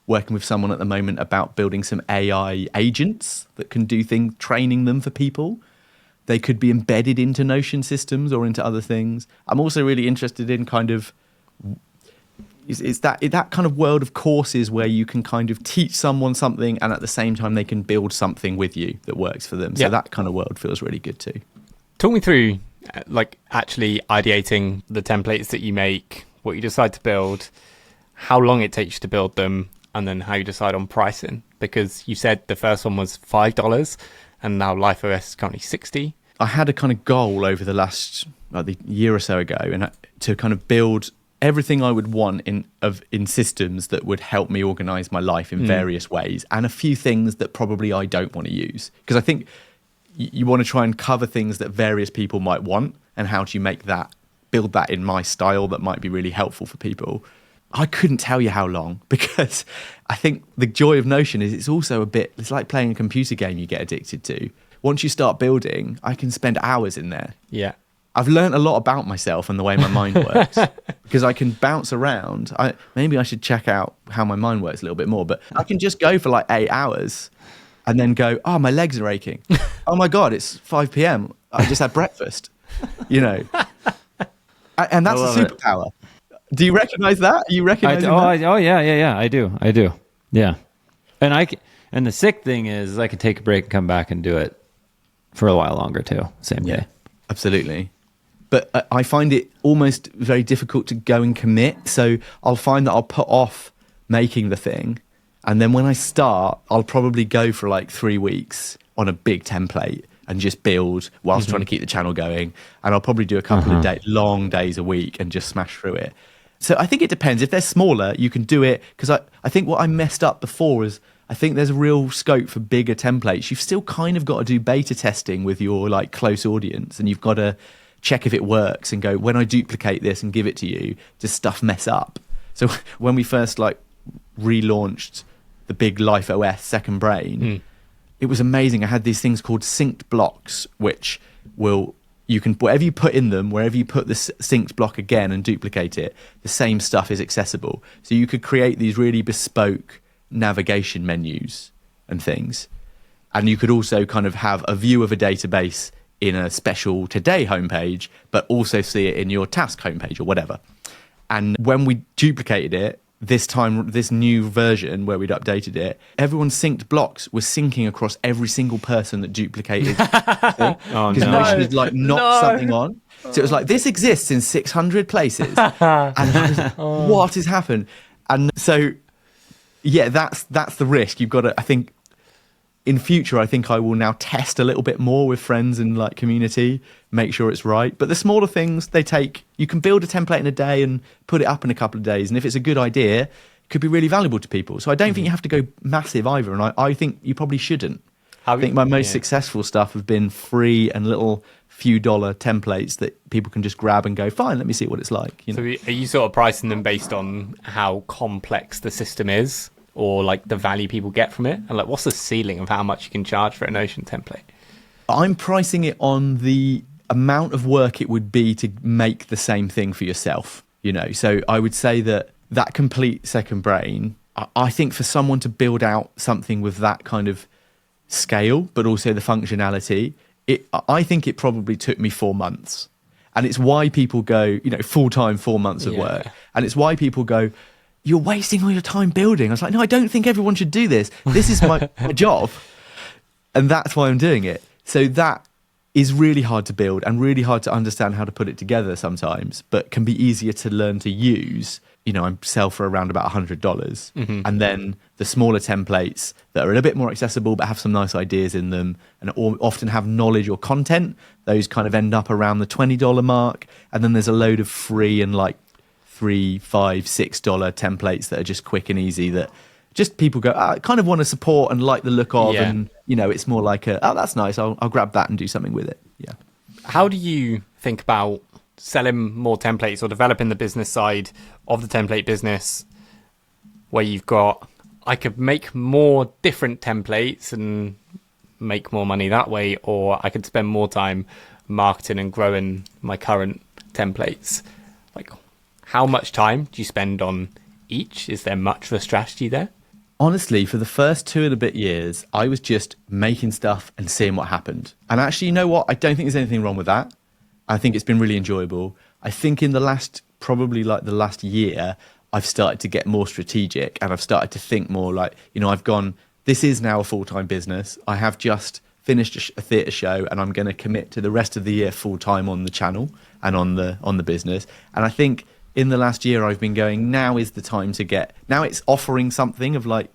working with someone at the moment about building some AI agents that can do things, training them for people. They could be embedded into Notion systems or into other things. I'm also really interested in kind of, is that kind of world of courses where you can kind of teach someone something and at the same time they can build something with you that works for them. So that kind of world feels really good too. Talk me through actually ideating the templates that you make, what you decide to build, how long it takes you to build them, and then how you decide on pricing. Because you said the first one was $5 and now Life OS is currently $60. I had a kind of goal over the last the year or so ago and to kind of build everything I would want in systems that would help me organize my life in various ways, and a few things that probably I don't want to use. Because I think you want to try and cover things that various people might want, and how do you build that in my style that might be really helpful for people. I couldn't tell you how long, because I think the joy of Notion is it's like playing a computer game you get addicted to. Once you start building, I can spend hours in there. Yeah. I've learned a lot about myself and the way my mind works because I can bounce around. Maybe I should check out how my mind works a little bit more, but I can just go for like 8 hours and then go, oh, my legs are aching. Oh my God, it's 5 p.m. I just had breakfast, you know. And that's a superpower. Do you recognize that? You recognize that? Yeah. I do. Yeah. And the sick thing is I can take a break and come back and do it for a while longer too. Same day. Absolutely. But I find it almost very difficult to go and commit. So I'll find that I'll put off making the thing. And then when I start, I'll probably go for like 3 weeks on a big template and just build whilst trying to keep the channel going. And I'll probably do a couple of long days a week and just smash through it. So I think it depends. If they're smaller, you can do it. Because I think what I messed up before is I think there's a real scope for bigger templates. You've still kind of got to do beta testing with your like close audience, and you've got to check if it works and go, when I duplicate this and give it to you, does stuff mess up? So when we first like relaunched the big Life OS Second Brain, it was amazing. I had these things called synced blocks, which you can, whatever you put in them, wherever you put the synced block again and duplicate it, the same stuff is accessible. So you could create these really bespoke navigation menus and things. And you could also kind of have a view of a database in a special today homepage, but also see it in your task homepage or whatever. And when we duplicated it, this new version where we'd updated it, everyone's synced blocks was syncing across every single person that duplicated the thing. Because Notion had like knocked something on. So it was like, this exists in 600 places. And I was like, what has happened? And so, yeah, that's the risk. You've got to, I think, in future, I think I will now test a little bit more with friends and like community, make sure it's right. But the smaller things, you can build a template in a day and put it up in a couple of days. And if it's a good idea, it could be really valuable to people. So I don't think you have to go massive either. And I think you probably shouldn't. I think my most successful stuff have been free and little few dollar templates that people can just grab and go, fine, let me see what it's like. You know? So are you sort of pricing them based on how complex the system is? Or like the value people get from it, and like what's the ceiling of how much you can charge for a Notion template? I'm pricing it on the amount of work it would be to make the same thing for yourself, you know. So I would say that complete Second Brain, I think for someone to build out something with that kind of scale, but also the functionality, I think it probably took me 4 months. And it's why people go, you know, full-time 4 months of work. And it's why people go, you're wasting all your time building. I was like, no, I don't think everyone should do this. This is my job. And that's why I'm doing it. So that is really hard to build and really hard to understand how to put it together sometimes, but can be easier to learn to use. You know, I sell for around about $100. And then the smaller templates that are a bit more accessible, but have some nice ideas in them and often have knowledge or content, those kind of end up around the $20 mark. And then there's a load of free and like $3, $5, $6 templates that are just quick and easy that just people go, I kind of want to support and like the look of, and you know, it's more like that's nice. I'll grab that and do something with it. Yeah. How do you think about selling more templates or developing the business side of the template business where you've got, I could make more different templates and make more money that way, or I could spend more time marketing and growing my current templates? Like, how much time do you spend on each? Is there much of a strategy there? Honestly, for the first 2 and a bit years, I was just making stuff and seeing what happened. And actually, you know what? I don't think there's anything wrong with that. I think it's been really enjoyable. I think in the last year, I've started to get more strategic and I've started to think more like, you know, this is now a full-time business. I have just finished a theatre show and I'm going to commit to the rest of the year full-time on the channel and on the business. And I think in the last year, I've been going, now is the time now it's offering something of like,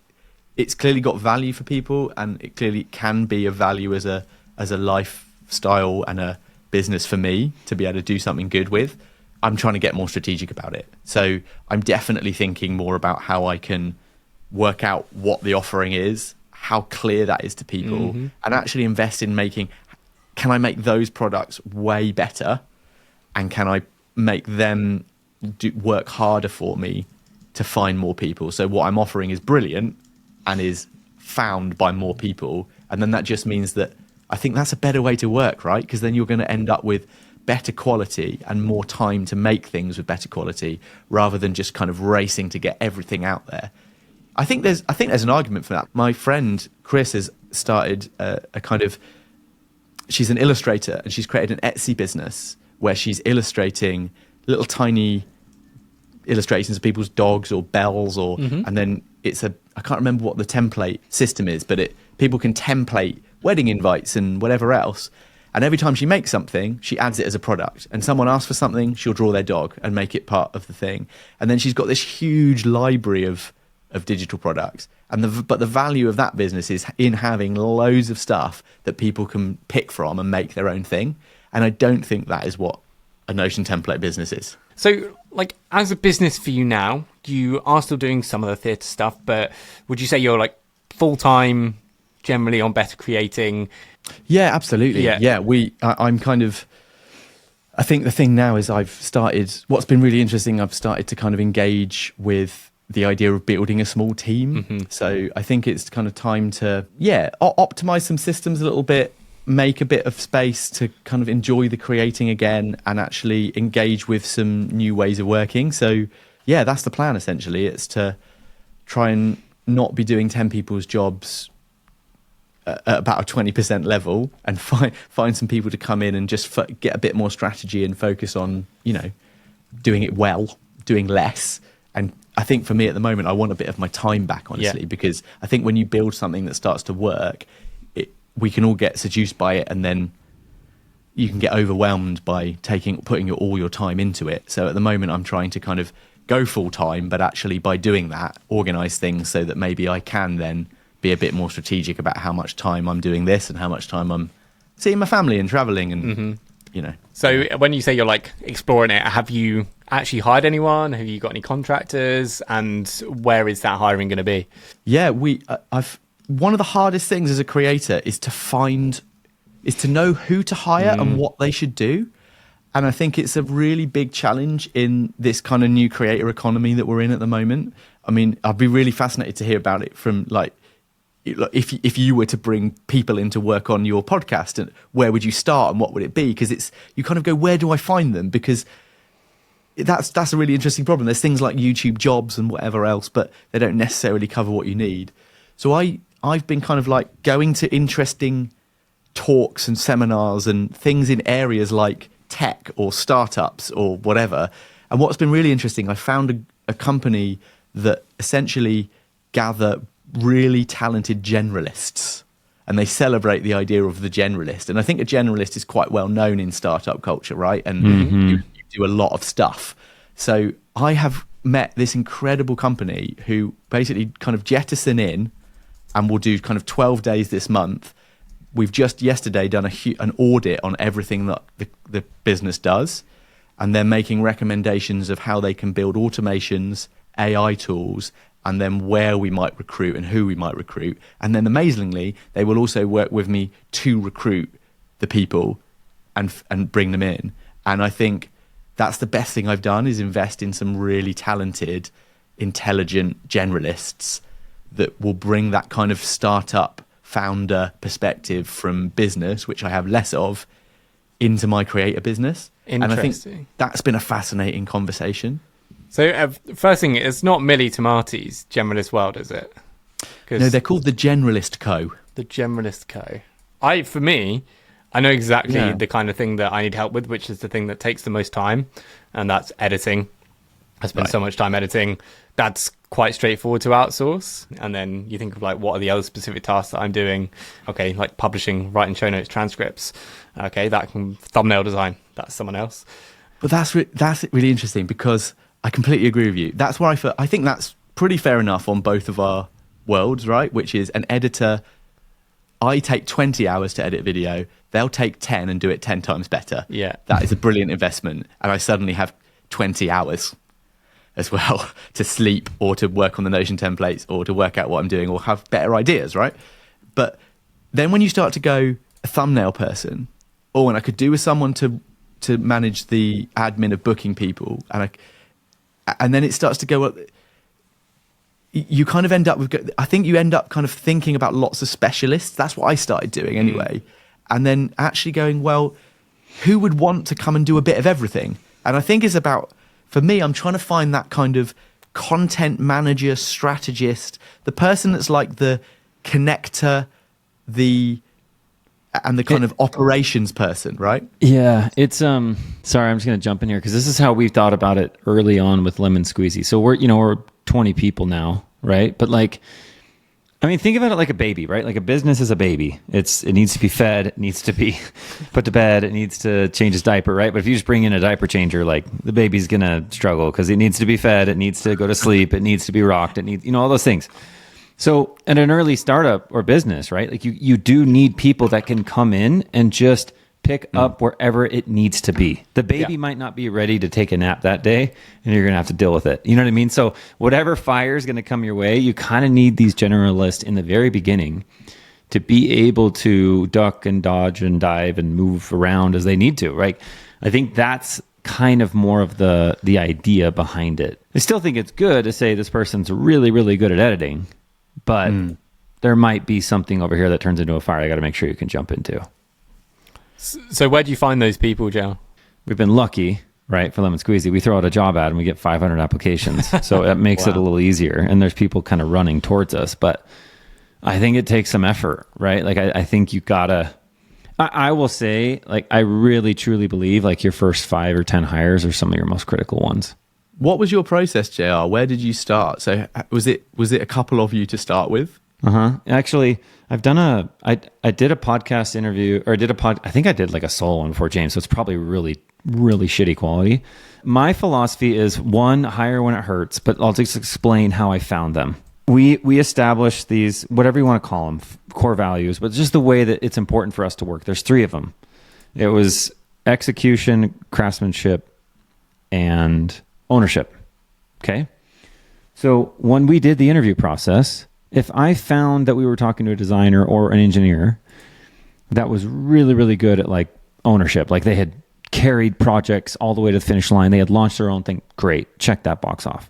it's clearly got value for people and it clearly can be of value as a lifestyle and a business for me to be able to do something good with. I'm trying to get more strategic about it. So I'm definitely thinking more about how I can work out what the offering is, how clear that is to people, and actually invest in can I make those products way better? And can I make them work harder for me to find more people? So what I'm offering is brilliant and is found by more people. And then that just means that I think that's a better way to work, right? Because then you're going to end up with better quality and more time to make things with better quality rather than just kind of racing to get everything out there. I think there's an argument for that. My friend Chris has started a kind of, she's an illustrator and she's created an Etsy business where she's illustrating little tiny illustrations of people's dogs or bells or and then I can't remember what the template system is, but people can template wedding invites and whatever else. And every time she makes something, she adds it as a product. And someone asks for something, she'll draw their dog and make it part of the thing. And then she's got this huge library of digital products. But the value of that business is in having loads of stuff that people can pick from and make their own thing. And I don't think that is what a Notion template business is. So, like, as a business for you now, you are still doing some of the theatre stuff, but would you say you're like full-time generally on better creating? Yeah, absolutely. Yeah. I'm kind of, I think the thing now is what's been really interesting, I've started to kind of engage with the idea of building a small team. So I think it's kind of time to, optimize some systems a little bit, make a bit of space to kind of enjoy the creating again and actually engage with some new ways of working. So yeah, that's the plan essentially. It's to try and not be doing 10 people's jobs at about a 20% level and find some people to come in and just get a bit more strategy and focus on, doing it well, doing less. And I think for me at the moment, I want a bit of my time back, honestly, because I think when you build something that starts to work, we can all get seduced by it, and then you can get overwhelmed by putting all your time into it. So at the moment, I'm trying to kind of go full time, but actually by doing that, organize things so that maybe I can then be a bit more strategic about how much time I'm doing this and how much time I'm seeing my family and traveling and, So when you say you're like exploring it, have you actually hired anyone? Have you got any contractors? And where is that hiring going to be? Yeah, one of the hardest things as a creator is to know who to hire and what they should do. And I think it's a really big challenge in this kind of new creator economy that we're in at the moment. I mean, I'd be really fascinated to hear about it from if you were to bring people in to work on your podcast, and where would you start and what would it be? Because you kind of go, where do I find them? Because that's a really interesting problem. There's things like YouTube jobs and whatever else, but they don't necessarily cover what you need. So I've been kind of like going to interesting talks and seminars and things in areas like tech or startups or whatever. And what's been really interesting, I found a company that essentially gather really talented generalists, and they celebrate the idea of the generalist. And I think a generalist is quite well known in startup culture, right? And you do a lot of stuff. So I have met this incredible company who basically kind of jettison in, and we'll do kind of 12 days this month. We've just yesterday done an audit on everything that the business does, and they're making recommendations of how they can build automations, AI tools, and then where we might recruit and who we might recruit. And then amazingly, they will also work with me to recruit the people and bring them in. And I think that's the best thing I've done, is invest in some really talented, intelligent generalists that will bring that kind of startup founder perspective from business, which I have less of, into my creator business. And I think that's been a fascinating conversation. So first thing, it's not Millie Tomati's Generalist World, is it? No, they're called the Generalist Co. The Generalist Co. For me, I know exactly the kind of thing that I need help with, which is the thing that takes the most time, and that's editing. I spend so much time editing. That's quite straightforward to outsource. And then you think of like, what are the other specific tasks that I'm doing? Okay, like publishing, writing show notes, transcripts. Okay, that can thumbnail design. That's someone else. But that's really interesting, because I completely agree with you. That's where I think that's pretty fair enough on both of our worlds, right? Which is an editor. I take 20 hours to edit video. They'll take 10 and do it 10 times better. Yeah. That is a brilliant investment. And I suddenly have 20 hours as well to sleep or to work on the Notion templates or to work out what I'm doing or have better ideas, right? But then when you start to go a thumbnail person, and I could do with someone to manage the admin of booking people, and then it starts to go, you kind of end up with, I think you end up kind of thinking about lots of specialists. That's what I started doing anyway. And then actually going, well, who would want to come and do a bit of everything? And I think it's about, for me, I'm trying to find that kind of content manager, strategist, the person that's like the connector, and the kind of operations person, right? Yeah, it's sorry, I'm just going to jump in here because this is how we thought about it early on with Lemon Squeezy. So we're 20 people now, right? But like, I mean, think about it like a baby, right? Like a business is a baby. It needs to be fed, it needs to be put to bed, it needs to change its diaper, right? But if you just bring in a diaper changer, like the baby's going to struggle because it needs to be fed, it needs to go to sleep, it needs to be rocked, it needs, all those things. So at an early startup or business, right? Like you do need people that can come in and just pick up wherever it needs to be. The baby might not be ready to take a nap that day and you're going to have to deal with it. You know what I mean? So whatever fire is going to come your way, you kind of need these generalists in the very beginning to be able to duck and dodge and dive and move around as they need to, right? I think that's kind of more of the idea behind it. I still think it's good to say this person's really, really good at editing, but there might be something over here that turns into a fire I got to make sure you can jump into. So where do you find those people, Joe? We've been lucky, right, for Lemon Squeezy. We throw out a job ad and we get 500 applications. So it makes it a little easier. And there's people kind of running towards us. But I think it takes some effort, right? Like I think you got to... I will say, like, I really, truly believe like your first 5 or 10 hires are some of your most critical ones. What was your process, JR? Where did you start? So was it a couple of you to start with? Actually, I did a podcast interview, or I think I did like a solo one before James. So it's probably really, really shitty quality. My philosophy is 1, hire when it hurts, but I'll just explain how I found them. We established these, whatever you want to call them, core values, but just the way that it's important for us to work. There's 3 of them. It was execution, craftsmanship, and ownership. Okay. So when we did the interview process, if I found that we were talking to a designer or an engineer that was really, really good at like ownership, like they had carried projects all the way to the finish line, they had launched their own thing, great, check that box off.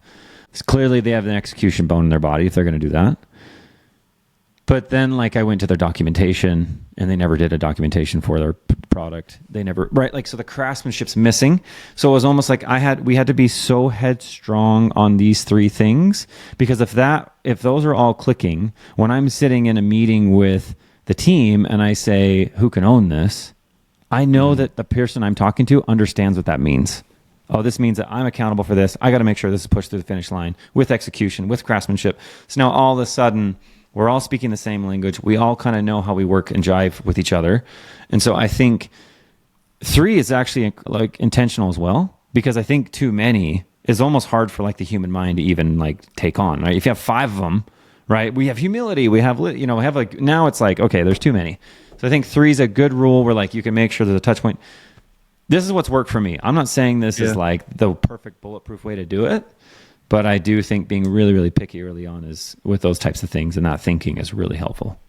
Clearly they have an execution bone in their body if they're going to do that. But then like I went to their documentation and they never did a documentation for their product. They never, right? Like, so the craftsmanship's missing. So it was almost like we had to be so headstrong on these 3 things, because if those are all clicking, when I'm sitting in a meeting with the team and I say, who can own this? I know that the person I'm talking to understands what that means. Oh, this means that I'm accountable for this. I got to make sure this is pushed through the finish line with execution, with craftsmanship. So now all of a sudden, we're all speaking the same language. We all kind of know how we work and jive with each other. And so I think 3 is actually like intentional as well, because I think too many is almost hard for like the human mind to even like take on, right? If you have 5 of them, right? We have humility. We have, we have like, now it's like, okay, there's too many. So I think 3 is a good rule where like you can make sure there's a touch point. This is what's worked for me. I'm not saying this is like the perfect bulletproof way to do it, but I do think being really, really picky early on is with those types of things and not thinking is really helpful.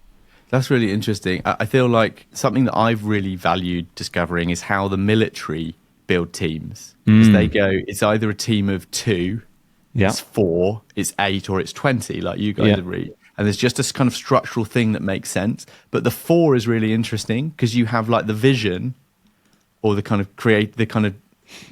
That's really interesting. I feel like something that I've really valued discovering is how the military build teams. Because they go, it's either a team of 2, it's 4, it's 8, or it's 20, like you guys have read. And there's just this kind of structural thing that makes sense. But the 4 is really interesting because you have like the vision, or the kind of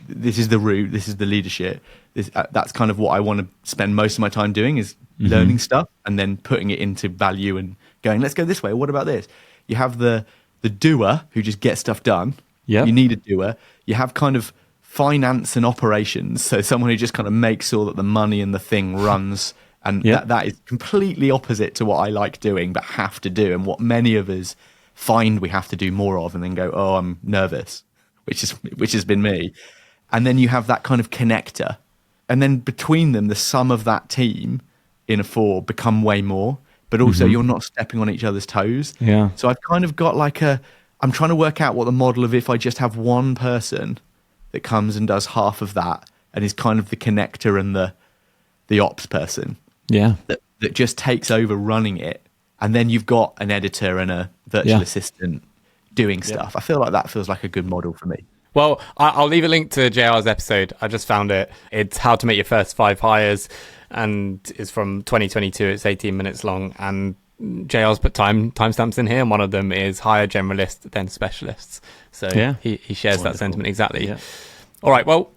this is the route, this is the leadership. That's kind of what I want to spend most of my time doing, is learning stuff and then putting it into value and going, let's go this way. What about this? You have the doer who just gets stuff done. You need a doer. You have kind of finance and operations. So someone who just kind of makes sure that the money and the thing runs. And that is completely opposite to what I like doing, but have to do. And what many of us find we have to do more of and then go, oh, I'm nervous, which has been me. And then you have that kind of connector. And then between them, the sum of that team in a 4 become way more, but also you're not stepping on each other's toes. Yeah. So I've kind of got like I'm trying to work out what the model of, if I just have one person that comes and does half of that and is kind of the connector and the ops person. Yeah. That just takes over running it. And then you've got an editor and a virtual assistant doing stuff. I feel like that feels like a good model for me. Well, I'll leave a link to JR's episode. I just found it. It's how to make your first 5 hires, and it's from 2022. It's 18 minutes long. And JR's put timestamps in here, and one of them is higher generalists than specialists. So Yeah. he shares that sentiment exactly. Yeah. All right, well,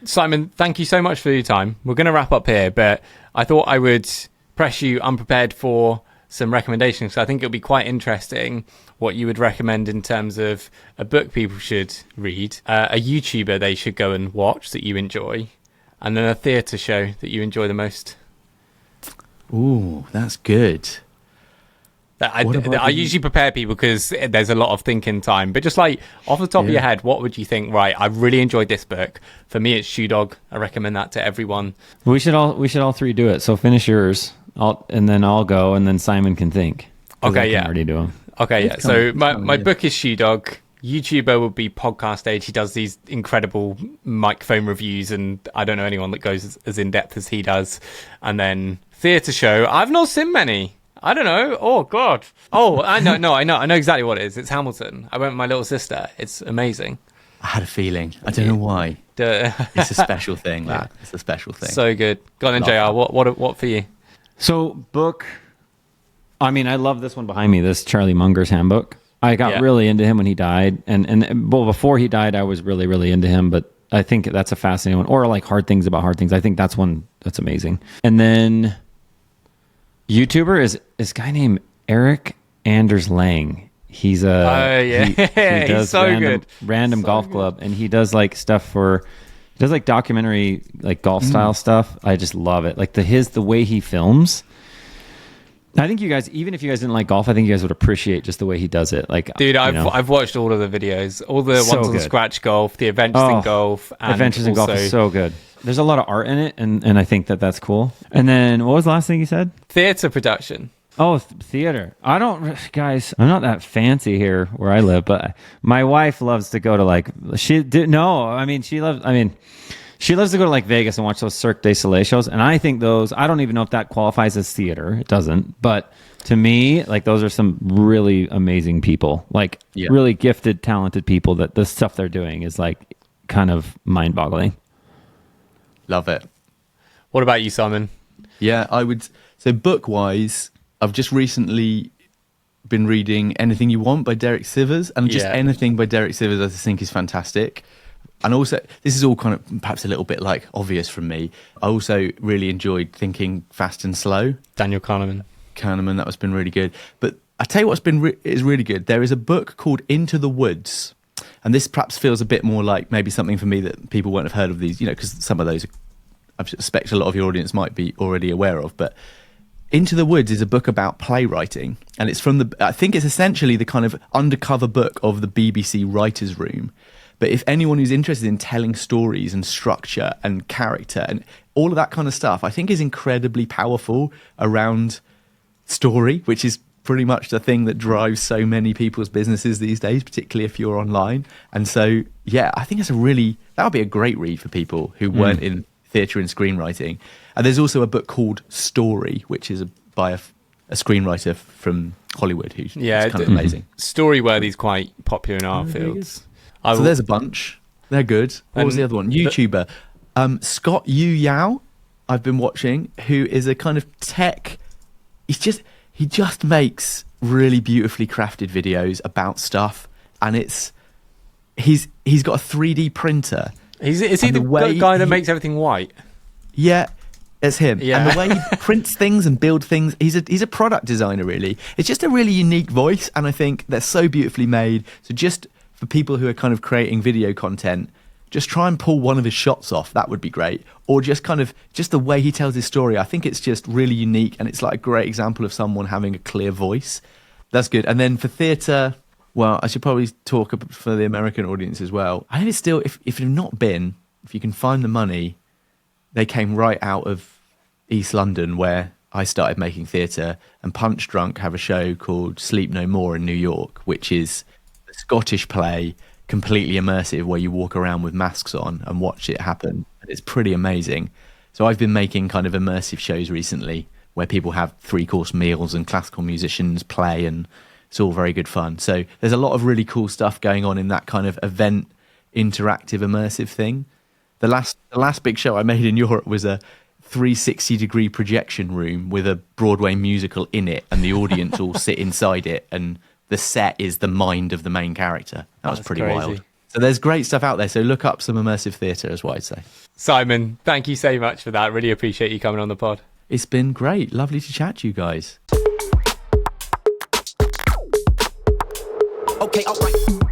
Simon, thank you so much for your time. We're going to wrap up here, but I thought I would press you unprepared for some recommendations. So I think it'll be quite interesting what you would recommend in terms of a book people should read, a YouTuber they should go and watch that you enjoy, and then a theatre show that you enjoy the most. Ooh, that's good. I usually prepare people because there's a lot of thinking time, but just like off the top of your head, what would you think? Right, I really enjoyed this book. For me, it's Shoe Dog. I recommend that to everyone. We should all three do it. So finish yours, and then I'll go, and then Simon can think. Okay, I can already do them. Okay, yeah. So my book is Shoe Dog. YouTuber would be Podcast Age. He does these incredible microphone reviews, and I don't know anyone that goes as in depth as he does. And then theatre show. I've not seen many. I don't know. Oh God. Oh, I know exactly what it is. It's Hamilton. I went with my little sister. It's amazing. I had a feeling. I don't know why. It's a special thing. That it's a special thing. So good. Go on then, JR. What for you? So book. I mean, I love this one behind me. This Charlie Munger's handbook. I got really into him when he died, and well, before he died, I was really, really into him. But I think that's a fascinating one. Or like Hard Things About Hard Things. I think that's one that's amazing. And then YouTuber is this guy named Eric Anders Lang. He's he does he's so random golf club, and he does like stuff he does like documentary like golf style stuff. I just love it. Like the way he films. I think you guys, even if you guys didn't like golf, I think you guys would appreciate just the way he does it. Like, dude, I've watched all of the videos, all the ones on Scratch Golf, the Adventures in Golf, and Adventures in Golf is so good. There's a lot of art in it, and I think that's cool. And then what was the last thing you said? Theatre production. Oh, theater. I'm not that fancy here where I live, but my wife loves to go to she loves to go to like Vegas and watch those Cirque du Soleil shows. And I think I don't even know if that qualifies as theater. It doesn't. But to me, like those are some really amazing people, like really gifted, talented people that the stuff they're doing is like kind of mind boggling. Love it. What about you, Simon? Yeah, I would. So book wise, I've just recently been reading Anything You Want by Derek Sivers, and just anything by Derek Sivers I think is fantastic. And also, this is all kind of perhaps a little bit like obvious from me. I also really enjoyed Thinking Fast and Slow. Daniel Kahneman, that was been really good. But I tell you what's been is really good. There is a book called Into the Woods, and this perhaps feels a bit more like maybe something for me that people won't have heard of these, because some of those I suspect a lot of your audience might be already aware of. But Into the Woods is a book about playwriting, and it's I think it's essentially the kind of undercover book of the BBC writers' room. But if anyone who's interested in telling stories and structure and character and all of that kind of stuff, I think is incredibly powerful around story, which is pretty much the thing that drives so many people's businesses these days, particularly if you're online. And so, I think that would be a great read for people who weren't in theatre and screenwriting. And there's also a book called Story, which is by a screenwriter from Hollywood who's kind of amazing. Storyworthy is quite popular in our fields. So there's a bunch. They're good. What was the other one? YouTuber. Scott Yu Yao, I've been watching, who is a kind of tech. He just makes really beautifully crafted videos about stuff, and he's got a 3D printer. Is he the guy that makes everything white? Yeah, it's him. Yeah. And the way he prints things and builds things, he's a product designer, really. It's just a really unique voice, and I think they're so beautifully made. So just for people who are kind of creating video content, just try and pull one of his shots off. That would be great. Or just the way he tells his story. I think it's just really unique, and it's like a great example of someone having a clear voice. That's good. And then for theatre, well, I should probably talk for the American audience as well. I think it's still, if you've not been, if you can find the money, they came right out of East London where I started making theatre, and Punch Drunk have a show called Sleep No More in New York, which is a Scottish play, completely immersive, where you walk around with masks on and watch it happen. It's pretty amazing. So I've been making kind of immersive shows recently where people have 3-course meals and classical musicians play, and it's all very good fun. So there's a lot of really cool stuff going on in that kind of event, interactive, immersive thing. The last big show I made in Europe was a 360-degree projection room with a Broadway musical in it, and the audience all sit inside it, and the set is the mind of the main character. That was pretty crazy. wild. So there's great stuff out there. So look up some immersive theatre, is what I'd say. Simon, thank you so much for that. Really appreciate you coming on the pod. It's been great. Lovely to chat to you guys. Okay, all right.